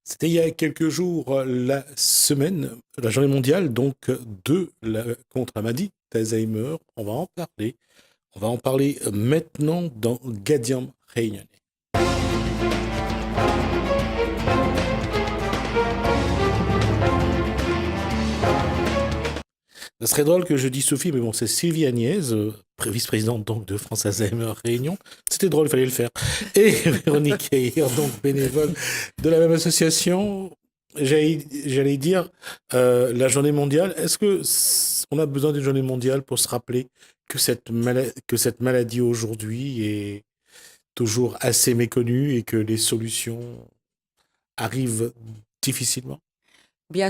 C'était il y a quelques jours la journée mondiale contre la maladie d'Alzheimer. On va en parler. On va en parler maintenant dans Gadiam Réunionnais. Ce serait drôle que je dise Sophie, mais bon, c'est Sylvie Agnès, vice-présidente donc de France Alzheimer Réunion. C'était drôle, il fallait le faire. Et Véronique Ayer, donc bénévole de la même association. J'allais dire la journée mondiale. On a besoin d'une journée mondiale pour se rappeler que cette maladie aujourd'hui est toujours assez méconnue et que les solutions arrivent difficilement? Bien,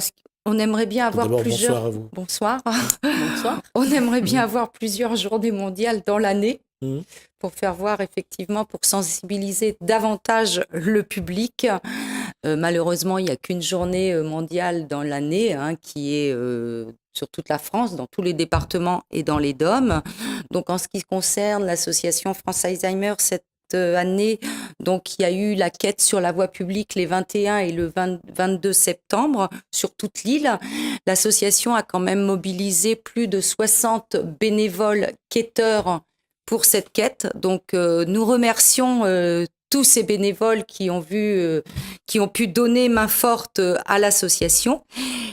on aimerait bien Tout avoir d'abord, bonsoir plusieurs. à vous. Bonsoir. Bonsoir. On aimerait bien Mhm. avoir plusieurs journées mondiales dans l'année Mhm. pour faire voir effectivement, pour sensibiliser davantage le public. Malheureusement, il n'y a qu'une journée mondiale dans l'année qui est sur toute la France, dans tous les départements et dans les DOM. Donc, en ce qui concerne l'association France Alzheimer, cette année, donc il y a eu la quête sur la voie publique les 21 et le 22 septembre sur toute l'île. L'association a quand même mobilisé plus de 60 bénévoles quêteurs pour cette quête. Donc, nous remercions tous ces bénévoles qui ont pu donner main forte à l'association.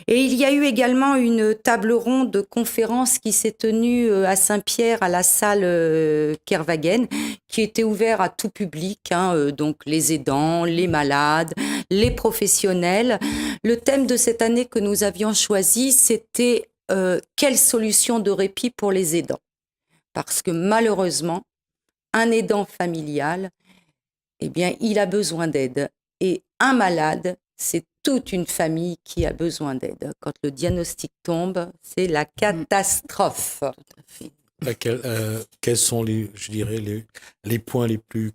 Et il y a eu également une table ronde de conférence qui s'est tenue à Saint-Pierre, à la salle Kerwagen, qui était ouverte à tout public, donc les aidants, les malades, les professionnels. Le thème de cette année que nous avions choisi, c'était quelle solution de répit pour les aidants? Parce que malheureusement, un aidant familial, eh bien, il a besoin d'aide. Et un malade, c'est toute une famille qui a besoin d'aide. Quand le diagnostic tombe, c'est la catastrophe. Tout à fait. Quels sont je dirais, les points les plus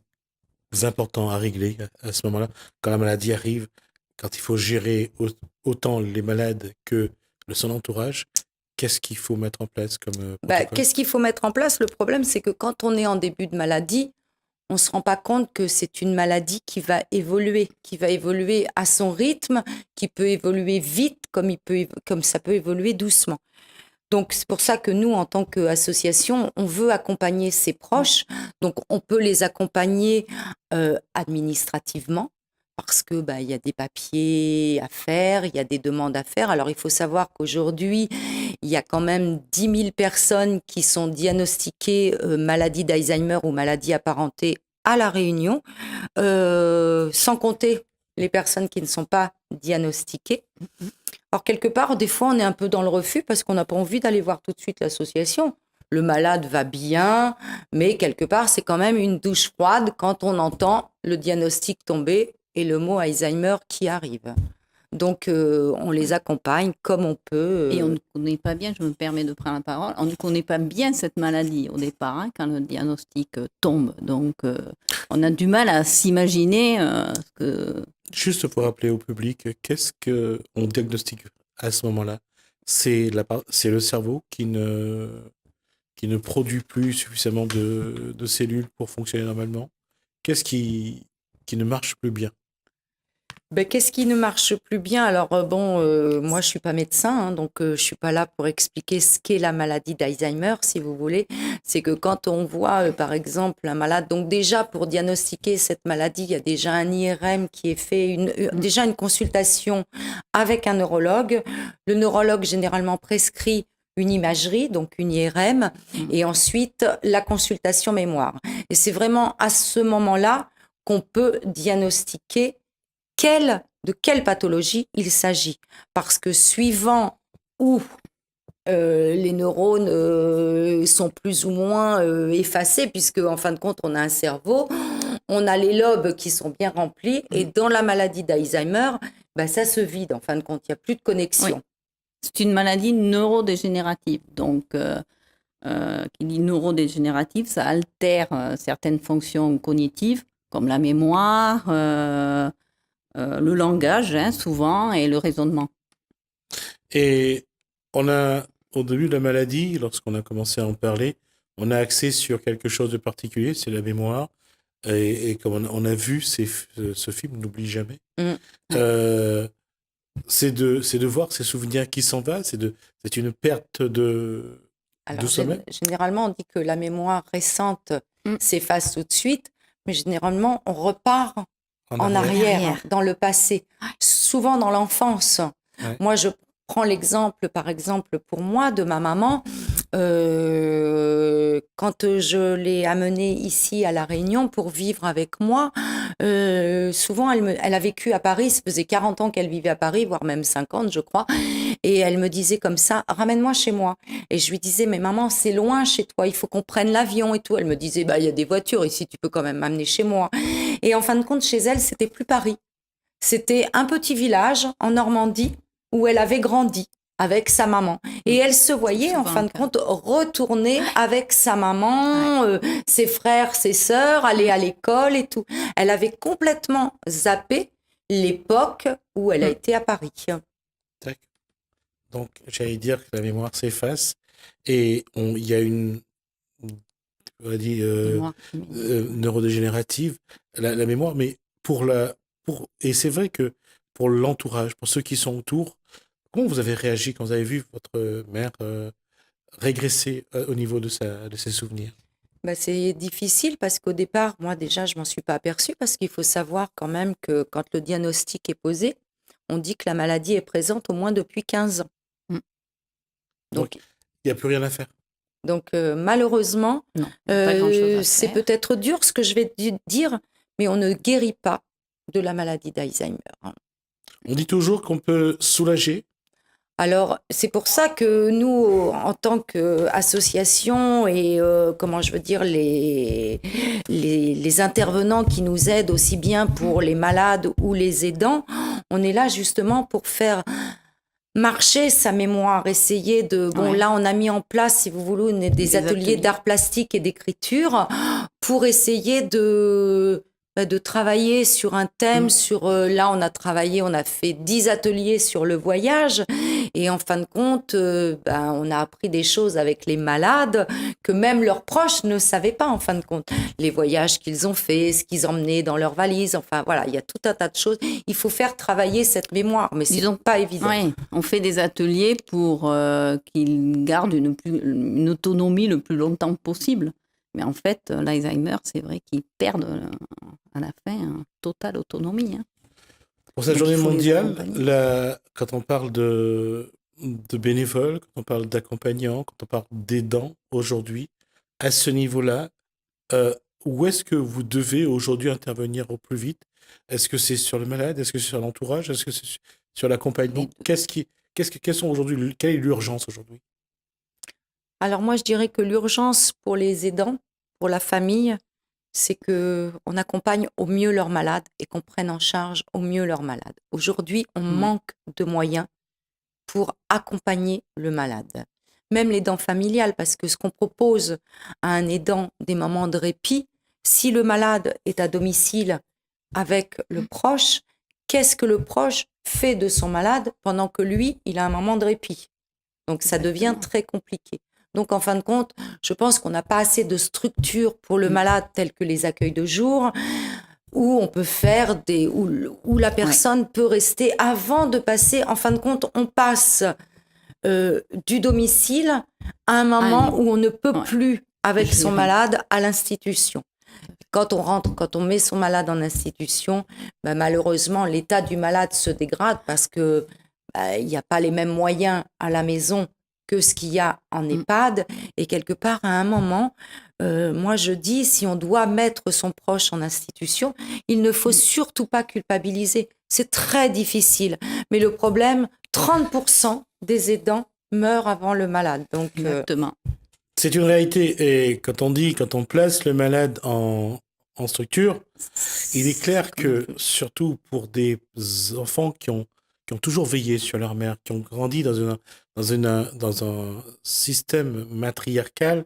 importants à régler à ce moment-là, quand la maladie arrive, quand il faut gérer autant les malades que son entourage? Qu'est-ce qu'il faut mettre en place comme protocole? Qu'est-ce qu'il faut mettre en place? Le problème, c'est que quand on est en début de maladie, on ne se rend pas compte que c'est une maladie qui va évoluer à son rythme, qui peut évoluer vite comme ça peut évoluer doucement. Donc, c'est pour ça que nous, en tant qu'association, on veut accompagner ses proches. Donc, on peut les accompagner administrativement parce que il y a des papiers à faire, il y a des demandes à faire. Alors, il faut savoir qu'aujourd'hui, il y a quand même 10 000 personnes qui sont diagnostiquées maladie d'Alzheimer ou maladie apparentée à La Réunion, sans compter les personnes qui ne sont pas diagnostiquées. Alors, quelque part, des fois, on est un peu dans le refus parce qu'on n'a pas envie d'aller voir tout de suite l'association. Le malade va bien, mais quelque part, c'est quand même une douche froide quand on entend le diagnostic tomber et le mot Alzheimer qui arrive. Donc, on les accompagne comme on peut. Et on ne connaît pas bien, je me permets de prendre la parole, on ne connaît pas bien cette maladie au départ, quand le diagnostic tombe. Donc, on a du mal à s'imaginer que... Juste pour rappeler au public, qu'est-ce qu'on diagnostique à ce moment-là? C'est le cerveau qui ne produit plus suffisamment de cellules pour fonctionner normalement. Qu'est-ce qui ne marche plus bien? Qu'est-ce qui ne marche plus bien? Alors, moi, je suis pas médecin, donc je suis pas là pour expliquer ce qu'est la maladie d'Alzheimer, si vous voulez. C'est que quand on voit, par exemple, un malade, donc déjà, pour diagnostiquer cette maladie, il y a déjà un IRM qui est fait, déjà une consultation avec un neurologue. Le neurologue, généralement, prescrit une imagerie, donc une IRM, et ensuite, la consultation mémoire. Et c'est vraiment à ce moment-là qu'on peut diagnostiquer de quelle pathologie il s'agit. Parce que suivant où les neurones sont plus ou moins effacés, puisque en fin de compte, on a un cerveau, on a les lobes qui sont bien remplis, et dans la maladie d'Alzheimer, ça se vide. En fin de compte, il n'y a plus de connexion. Oui. C'est une maladie neurodégénérative. Donc, qui dit neurodégénérative, ça altère certaines fonctions cognitives, comme la mémoire, le langage, souvent, et le raisonnement. Et au début de la maladie, lorsqu'on a commencé à en parler, on a axé sur quelque chose de particulier, c'est la mémoire. Et comme on a vu, ce film N'oublie jamais. Mm. Euh, c'est de voir ces souvenirs qui s'en va. C'est une perte de Alors, sommeil. généralement, on dit que la mémoire récente Mm. s'efface tout de suite, mais généralement, on repart en arrière, dans le passé, souvent dans l'enfance. Ouais. Moi, je prends l'exemple, par exemple, pour moi, de ma maman. Quand je l'ai amenée ici à La Réunion pour vivre avec moi, souvent, elle a vécu à Paris. Ça faisait 40 ans qu'elle vivait à Paris, voire même 50, je crois. Et elle me disait comme ça, ramène-moi chez moi. Et je lui disais, mais maman, c'est loin chez toi, il faut qu'on prenne l'avion et tout. Elle me disait, bah, il y a des voitures ici, tu peux quand même m'amener chez moi. Et en fin de compte, chez elle, c'était plus Paris. C'était un petit village en Normandie où elle avait grandi avec sa maman. Et elle se voyait, en fin de compte, retourner avec sa maman, ses frères, ses sœurs, aller à l'école et tout. Elle avait complètement zappé l'époque où elle a été à Paris. Donc, j'allais dire que la mémoire s'efface et il y a on a dit, neurodégénérative, la mémoire, mais et c'est vrai que pour l'entourage, pour ceux qui sont autour, comment vous avez réagi quand vous avez vu votre mère régresser au niveau de ses souvenirs? Bah, c'est difficile parce qu'au départ, moi déjà, je m'en suis pas aperçue parce qu'il faut savoir quand même que quand le diagnostic est posé, on dit que la maladie est présente au moins depuis 15 ans. Donc, il n'y a plus rien à faire. Donc, malheureusement, c'est peut-être dur ce que je vais dire, mais on ne guérit pas de la maladie d'Alzheimer. On dit toujours qu'on peut soulager. Alors, c'est pour ça que nous, en tant qu'association et, comment je veux dire, les intervenants qui nous aident aussi bien pour les malades ou les aidants, on est là justement pour faire marcher sa mémoire, essayer de... Bon, là, on a mis en place, si vous voulez, des ateliers d'art plastique et d'écriture pour essayer de travailler sur un thème, là, on a fait 10 ateliers sur le voyage, et en fin de compte, on a appris des choses avec les malades que même leurs proches ne savaient pas, en fin de compte. Les voyages qu'ils ont faits, ce qu'ils emmenaient dans leurs valises, enfin, voilà, il y a tout un tas de choses. Il faut faire travailler cette mémoire, mais c'est pas évident. Oui, on fait des ateliers pour qu'ils gardent une autonomie le plus longtemps possible. Mais en fait, l'Alzheimer, c'est vrai qu'ils perdent à la fin une totale autonomie. Hein. Pour cette journée mondiale, quand on parle de bénévoles, quand on parle d'accompagnants, quand on parle d'aidants aujourd'hui, à ce niveau-là, où est-ce que vous devez aujourd'hui intervenir au plus vite? Est-ce que c'est sur le malade? Est-ce que c'est sur l'entourage? Est-ce que c'est sur l'accompagnement? Quelle est l'urgence aujourd'hui? Alors moi, je dirais que l'urgence pour les aidants, pour la famille, c'est qu'on accompagne au mieux leurs malades et qu'on prenne en charge au mieux leurs malades. Aujourd'hui, on manque de moyens pour accompagner le malade. Même l'aidant familial, parce que ce qu'on propose à un aidant des moments de répit, si le malade est à domicile avec le proche, qu'est-ce que le proche fait de son malade pendant que lui, il a un moment de répit? Donc ça devient très compliqué. Donc, en fin de compte, je pense qu'on n'a pas assez de structures pour le malade, telles que les accueils de jour, où on peut faire où la personne peut rester avant de passer. En fin de compte, on passe du domicile à un moment où on ne peut plus avec son malade à l'institution. Quand on met son malade en institution, malheureusement, l'état du malade se dégrade parce que il n'y a pas les mêmes moyens à la maison que ce qu'il y a en EHPAD. Et quelque part, à un moment, moi je dis, si on doit mettre son proche en institution, il ne faut surtout pas culpabiliser. C'est très difficile. Mais le problème, 30% des aidants meurent avant le malade. Donc, exactement. C'est une réalité. Et quand on place le malade en structure, il est clair que, surtout pour des enfants qui ont toujours veillé sur leur mère, qui ont grandi dans un système matriarcal,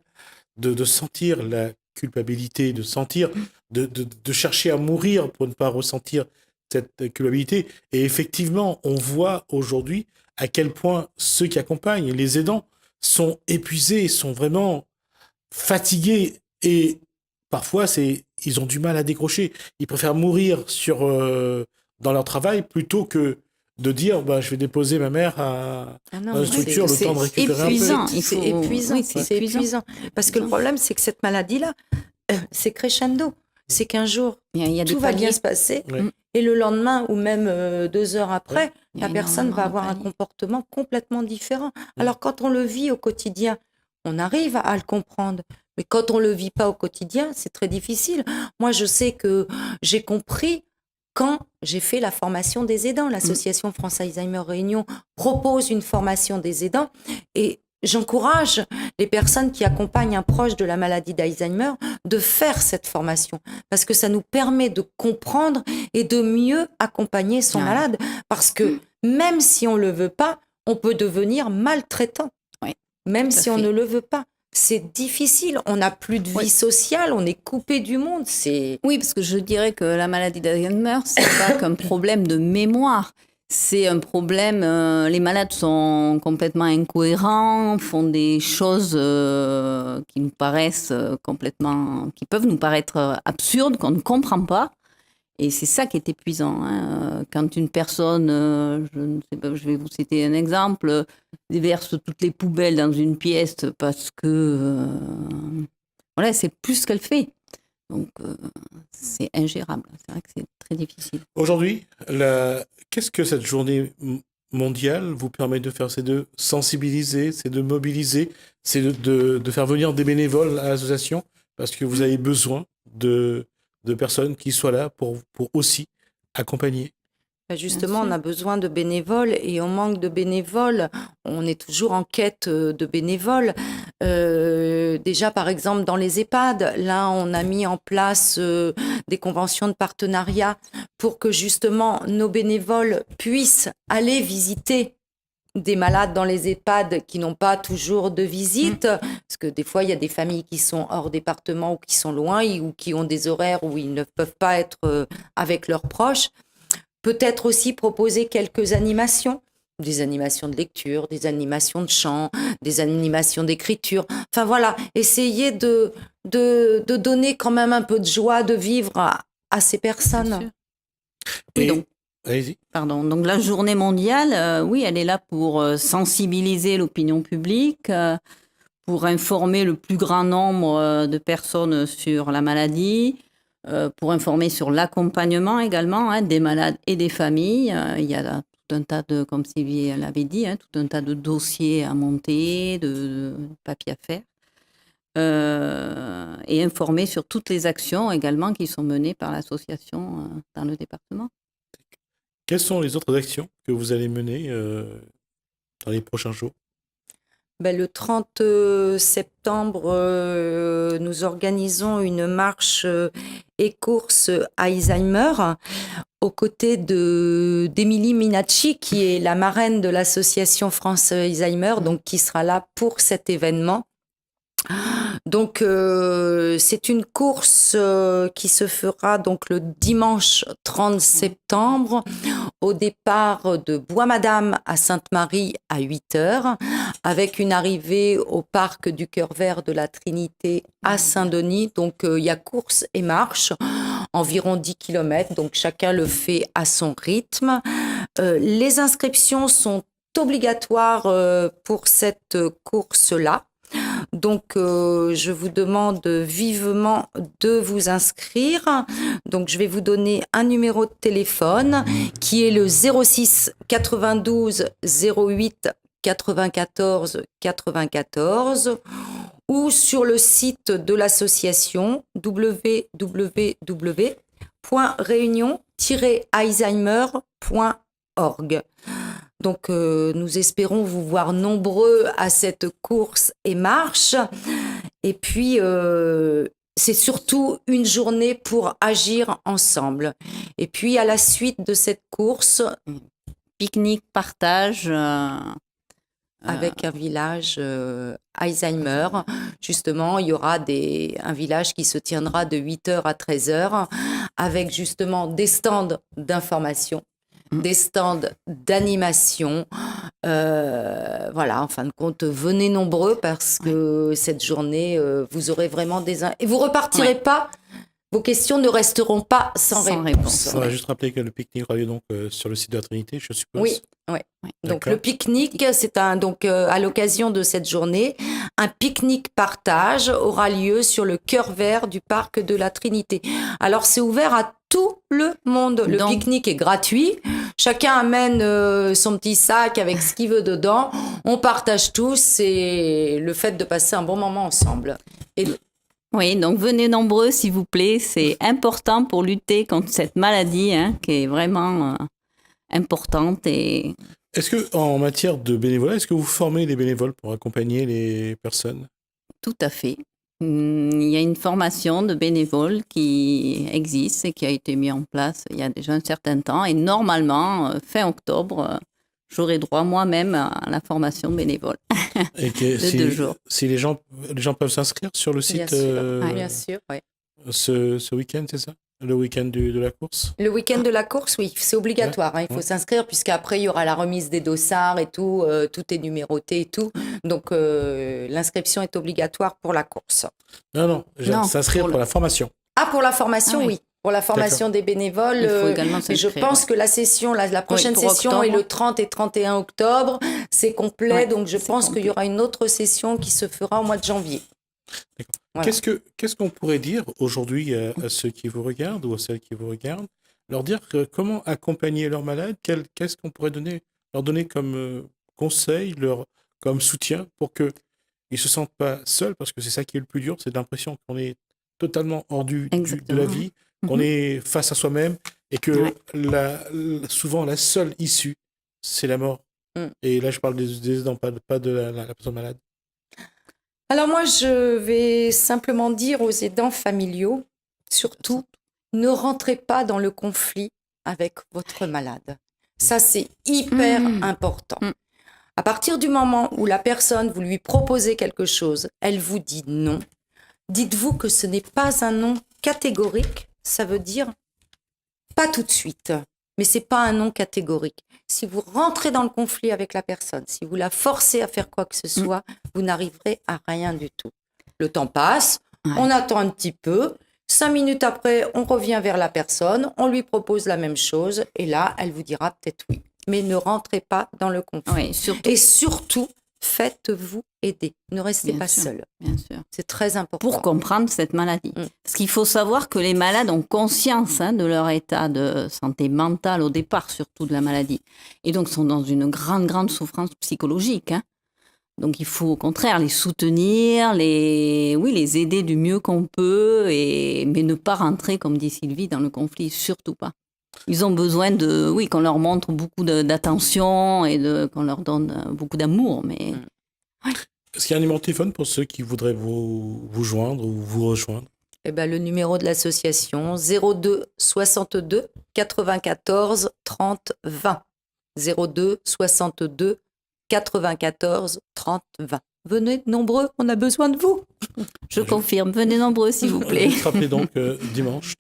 de sentir la culpabilité, de sentir, de chercher à mourir pour ne pas ressentir cette culpabilité. Et effectivement, on voit aujourd'hui à quel point ceux qui accompagnent, les aidants, sont épuisés, sont vraiment fatigués. Et parfois, ils ont du mal à décrocher. Ils préfèrent mourir dans leur travail plutôt que de dire je vais déposer ma mère dans une structure le temps de récupérer épuisant. un peu. C'est épuisant, c'est épuisant. Parce que le problème, c'est que cette maladie-là, c'est crescendo. C'est qu'un jour, il y a tout va bien se passer. Ouais. Et le lendemain, ou même 2 heures après, Il y a la personne va avoir un paliers. comportement complètement différent. Alors, quand on le vit au quotidien, on arrive à le comprendre. Mais quand on ne le vit pas au quotidien, c'est très difficile. Moi, je sais que j'ai compris quand j'ai fait la formation des aidants. L'Association France Alzheimer Réunion propose une formation des aidants et j'encourage les personnes qui accompagnent un proche de la maladie d'Alzheimer de faire cette formation parce que ça nous permet de comprendre et de mieux accompagner son malade parce que même si on ne le veut pas, on peut devenir maltraitant. Oui, même tout à si on fait. ne le veut pas. C'est difficile, on n'a plus de vie sociale, on est coupé du monde. Oui, parce que je dirais que la maladie d'Alzheimer, c'est pas qu'un problème de mémoire. C'est un problème, les malades sont complètement incohérents, font des choses qui nous paraissent qui peuvent nous paraître absurdes, qu'on ne comprend pas. Et c'est ça qui est épuisant. Quand une personne, je ne sais pas, je vais vous citer un exemple, déverse toutes les poubelles dans une pièce parce que voilà, c'est plus ce qu'elle fait. Donc, c'est ingérable. C'est vrai que c'est très difficile. Aujourd'hui, qu'est-ce que cette journée mondiale vous permet de faire? C'est de sensibiliser, c'est de mobiliser, c'est de faire venir des bénévoles à l'association parce que vous avez besoin de personnes qui soient là pour aussi accompagner. Justement, on a besoin de bénévoles et on manque de bénévoles. On est toujours en quête de bénévoles. Déjà, par exemple, dans les EHPAD, là, on a mis en place des conventions de partenariat pour que justement nos bénévoles puissent aller visiter des malades dans les EHPAD qui n'ont pas toujours de visite, parce que des fois, il y a des familles qui sont hors département ou qui sont loin ou qui ont des horaires où ils ne peuvent pas être avec leurs proches. Peut-être aussi proposer quelques animations, des animations de lecture, des animations de chant, des animations d'écriture. Enfin voilà, essayer de donner quand même un peu de joie de vivre à ces personnes. Oui, donc, allez-y. Pardon. Donc la journée mondiale, oui, elle est là pour sensibiliser l'opinion publique, pour informer le plus grand nombre de personnes sur la maladie, pour informer sur l'accompagnement également des malades et des familles. Il y a tout un tas de, comme Sylvie l'avait dit, tout un tas de dossiers à monter, de papiers à faire. Et informer sur toutes les actions également qui sont menées par l'association dans le département. Quelles sont les autres actions que vous allez mener dans les prochains jours? Le 30 septembre, nous organisons une marche et course Alzheimer aux côtés d'Émilie Minacci, qui est la marraine de l'association France Alzheimer, donc qui sera là pour cet événement. Donc, c'est une course qui se fera donc le dimanche 30 septembre au départ de Bois-Madame à Sainte-Marie à 8h, avec une arrivée au parc du Cœur Vert de la Trinité à Saint-Denis. Donc, il y a course et marche, environ 10 km, donc chacun le fait à son rythme. Les inscriptions sont obligatoires pour cette course-là. Donc, je vous demande vivement de vous inscrire. Donc, je vais vous donner un numéro de téléphone qui est le 06 92 08 94 94 ou sur le site de l'association www.réunion-alzheimer.org. Donc, nous espérons vous voir nombreux à cette course et marche. Et puis, c'est surtout une journée pour agir ensemble. Et puis, à la suite de cette course... Pique-nique, partage... avec un village Alzheimer. Justement, il y aura un village qui se tiendra de 8h à 13h avec justement des stands d'information. des stands d'animation. Voilà, en fin de compte, venez nombreux parce que cette journée, vous aurez vraiment et vous repartirez pas. Vos questions ne resteront pas sans réponse. On va juste rappeler que le pique-nique aura lieu donc sur le site de la Trinité, je suppose. Oui. Donc le pique-nique, c'est à l'occasion de cette journée, un pique-nique partage aura lieu sur le cœur vert du parc de la Trinité. Alors c'est ouvert à tout le monde. Le pique-nique est gratuit. Chacun amène son petit sac avec ce qu'il veut dedans. On partage tous. C'est le fait de passer un bon moment ensemble. Oui, donc venez nombreux s'il vous plaît. C'est important pour lutter contre cette maladie qui est vraiment importante. Est-ce que en matière de bénévolat, est-ce que vous formez des bénévoles pour accompagner les personnes? Tout à fait. Il y a une formation de bénévoles qui existe et qui a été mise en place il y a déjà un certain temps. Et normalement, fin octobre, j'aurai droit moi-même à la formation bénévole et de 2 jours. Si les gens peuvent s'inscrire sur le site Bien sûr, oui. Ce week-end, c'est ça? Le week-end de la course? Le week-end de la course, oui, c'est obligatoire. Il faut s'inscrire puisqu'après, il y aura la remise des dossards et tout. Tout est numéroté et tout. Donc, l'inscription est obligatoire pour la course. Non, s'inscrire pour la formation. Ah, pour la formation, oui. Pour la formation des bénévoles. Il faut également s'inscrire. Je pense que la session, la prochaine session est le 30 et 31 octobre. C'est complet. Donc, je pense qu'il y aura une autre session qui se fera au mois de janvier. Voilà. Qu'est-ce qu'on pourrait dire aujourd'hui à ceux qui vous regardent ou à celles qui vous regardent, leur dire comment accompagner leurs malades, qu'est-ce qu'on pourrait leur donner comme conseil, comme soutien pour qu'ils ne se sentent pas seuls, parce que c'est ça qui est le plus dur, c'est l'impression qu'on est totalement hors de la vie, qu'on est face à soi-même et que souvent la seule issue, c'est la mort. Et là, je parle des aidants, pas de la personne malade. Alors moi, je vais simplement dire aux aidants familiaux, surtout, ne rentrez pas dans le conflit avec votre malade. Ça, c'est hyper important. À partir du moment où la personne, vous lui proposez quelque chose, elle vous dit non, dites-vous que ce n'est pas un non catégorique, ça veut dire pas tout de suite, mais c'est pas un non catégorique. Si vous rentrez dans le conflit avec la personne, si vous la forcez à faire quoi que ce soit, vous n'arriverez à rien du tout. Le temps passe, on attend un petit peu, 5 minutes après, on revient vers la personne, on lui propose la même chose, et là, elle vous dira peut-être oui. Mais ne rentrez pas dans le conflit. Et surtout, faites-vous aider. Ne restez pas seul. Bien sûr. C'est très important. Pour comprendre cette maladie. Parce qu'il faut savoir que les malades ont conscience de leur état de santé mentale au départ, surtout de la maladie. Et donc, sont dans une grande, grande souffrance psychologique. Donc, il faut au contraire les soutenir, les aider du mieux qu'on peut, mais ne pas rentrer, comme dit Sylvie, dans le conflit. Surtout pas. Ils ont besoin qu'on leur montre beaucoup d'attention et qu'on leur donne beaucoup d'amour. Mais... Est-ce qu'il y a un numéro de téléphone pour ceux qui voudraient vous joindre ou vous rejoindre? Le numéro de l'association, 02 62 94 30 20. 02 62 94 30 20. Venez nombreux, on a besoin de vous. Je confirme, venez nombreux s'il vous plaît. Rappelez donc dimanche,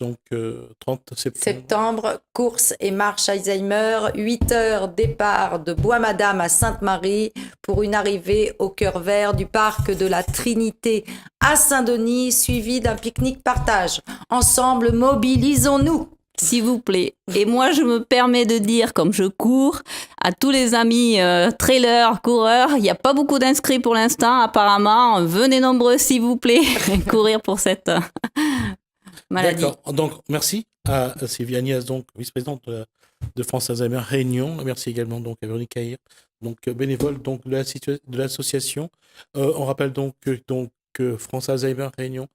30 septembre, course et marche Alzheimer, 8h départ de Bois-Madame à Sainte-Marie pour une arrivée au cœur vert du parc de la Trinité à Saint-Denis, suivi d'un pique-nique partage. Ensemble, mobilisons-nous. S'il vous plaît. Et moi, je me permets de dire, comme je cours, à tous les amis trailers, coureurs, il n'y a pas beaucoup d'inscrits pour l'instant, apparemment. Venez nombreux, s'il vous plaît, courir pour cette maladie. D'accord. Donc, merci à Sylvie Agnès, donc vice-présidente de France Alzheimer Réunion. Merci également donc à Véronique Caïr, donc bénévole donc de l'association. On rappelle donc que France Alzheimer Réunion,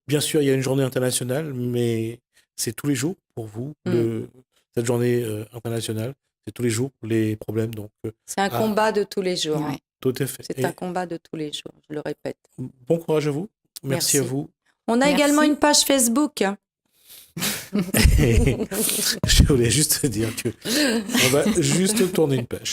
bien sûr, il y a une journée internationale, mais c'est tous les jours pour vous, cette journée internationale. C'est tous les jours les problèmes. C'est un combat de tous les jours. Ouais. Tout à fait. C'est un combat de tous les jours, je le répète. Bon courage à vous. Merci à vous. On a également une page Facebook. Je voulais juste dire qu'on va juste tourner une page.